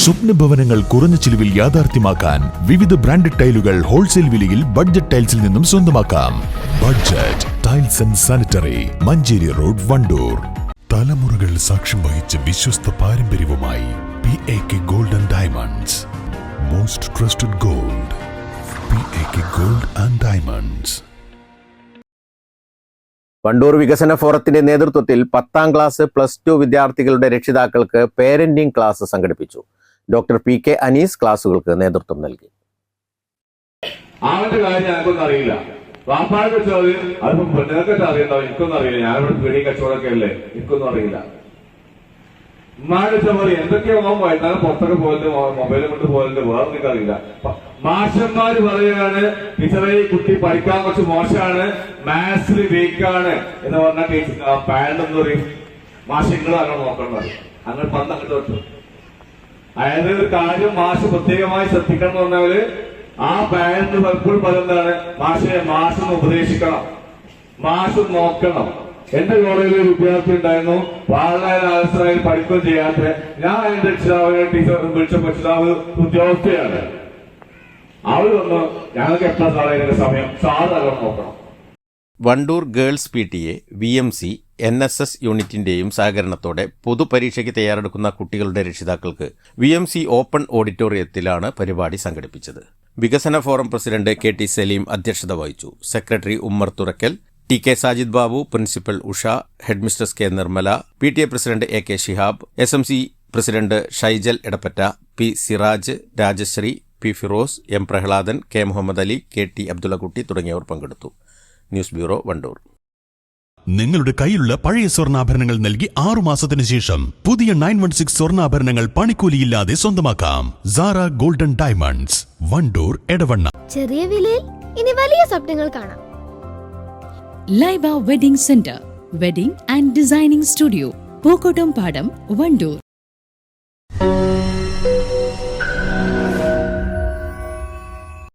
സ്വപ്നഭവനങ്ങൾ കുറഞ്ഞ ചിലവിൽ യാഥാർത്ഥ്യമാക്കാൻ വിവിധ ബ്രാൻഡഡ് ടൈലുകൾ ഹോൾസെയിൽ വിലയിൽ ബഡ്ജറ്റ് ടൈൽസിൽ നിന്നും സ്വന്തമാക്കാം. Budget tiles and sanitary, Manjeri road, Wandoor. തലമുറകൾ സാക്ഷ്യം വഹിച്ച വിശ്വസ്ത പാരമ്പര്യവുമായി PAK gold and diamonds. Most trusted gold, PAK gold and diamonds. Wandoor വികസന ഫോറത്തിന്റെ നേതൃത്വത്തിൽ 10ാം ക്ലാസ് +2 വിദ്യാർത്ഥികളുടെ രക്ഷിതാക്കൾക്ക് പേരന്റിംഗ് ക്ലാസ് സംഘടിപ്പിച്ചു. ഡോക്ടർ PK അനീസ് ക്ലാസുകൾക്ക് നേതൃത്വം നൽകി. അവന്റെ കാര്യം ഞങ്ങൾക്കൊന്നും അറിയില്ല. വാപ്പാടെ ചോദ്യം അതിപ്പോ പെണ്ണുങ്ങൾക്കൊക്കെ അറിയണ്ടോ? എനിക്കൊന്നും അറിയില്ല. ഞാനിവിടെ പീടി കച്ചവടമൊക്കെ അല്ലേ, എനിക്കൊന്നും അറിയില്ല. ഉമ്മാടെ ചോദ്യം എന്തൊക്കെയോ വൈകുന്നേരം പുറത്തൊക്കെ പോയിട്ട് മൊബൈലും കൊണ്ട് പോയിട്ട് വേറെ നിങ്ങൾക്ക് അറിയില്ല. മാഷന്മാര് പറയുകയാണ്, ടീച്ചറെ ഈ കുട്ടി പഠിക്കാൻ കുറച്ച് മോശമാണ്, മാത്സിൽ വീക്കാണ് എന്ന് പറഞ്ഞ ടീച്ചർ പാരന്റ് എന്ന് പറയും. മാഷങ്ങൾ അങ്ങനെ നോക്കണം പറയും. അങ്ങനെ പന്തങ്ങോട്ട് തൊട്ടു. അതായത് ഒരു കാര്യം മാഷ് പ്രത്യേകമായി ശ്രദ്ധിക്കണം എന്ന് പറഞ്ഞാല് ആ പാരന്റ് പലപ്പോഴും പറയുന്നതാണ്, മാഷൊന്ന് ഉപദേശിക്കണം, മാഷ് നോക്കണം. എന്റെ കോളേജിൽ ഒരു വിദ്യാർത്ഥി ഉണ്ടായിരുന്നു, വളരെ അവസരമായി പഠിക്കുകയും ചെയ്യാത്ത. ഞാൻ എന്റെ രക്ഷിതാവിനെ ടീച്ചർ വിളിച്ച രക്ഷിതാവ് ഉദ്യോഗസ്ഥയാണ്. അവർ വന്ന് ഞങ്ങൾക്ക് എത്ര സാറേ സമയം, സാറ് നല്ലോണം നോക്കണം. Wandoor girls PTA, VMC, NSS യൂണിറ്റിന്റെയും സഹകരണത്തോടെ പൊതുപരീക്ഷയ്ക്ക് തയ്യാറെടുക്കുന്ന കുട്ടികളുടെ രക്ഷിതാക്കൾക്ക് VMC ഓപ്പൺ ഓഡിറ്റോറിയത്തിലാണ് പരിപാടി സംഘടിപ്പിച്ചത്. വികസന ഫോറം പ്രസിഡന്റ് KT സലീം അധ്യക്ഷത വഹിച്ചു. Secretary Ummer Thurakkal, TK Sajid Babu, principal Usha, headmistress K Nirmala, PTA president AK Shihab, SMC president Shaijal Edappatta, P Siraj, Rajasree, P Firoz, M Prahladan, K Muhammad Ali, KT Abdullakutty തുടങ്ങിയവർ പങ്കെടുത്തു. News bureau, Wandoor. നിങ്ങളുടെ കയ്യിലുള്ള പഴയ സ്വർണ്ണാഭരണങ്ങൾ നൽകി 6 മാസത്തിനു ശേഷം പുതിയ 916 സ്വർണ്ണാഭരണങ്ങൾ പണിക്കൂലിയില്ലാതെ സ്വന്തമാക്കാം. Zara golden diamonds, Wandoor, Edavanna. ചെറിയ വിലയിൽ ഇനി വലിയ സ്വപ്നങ്ങൾ കാണാം. Laiba wedding centre, wedding and designing studio, Pookkottam Padam, Wandoor.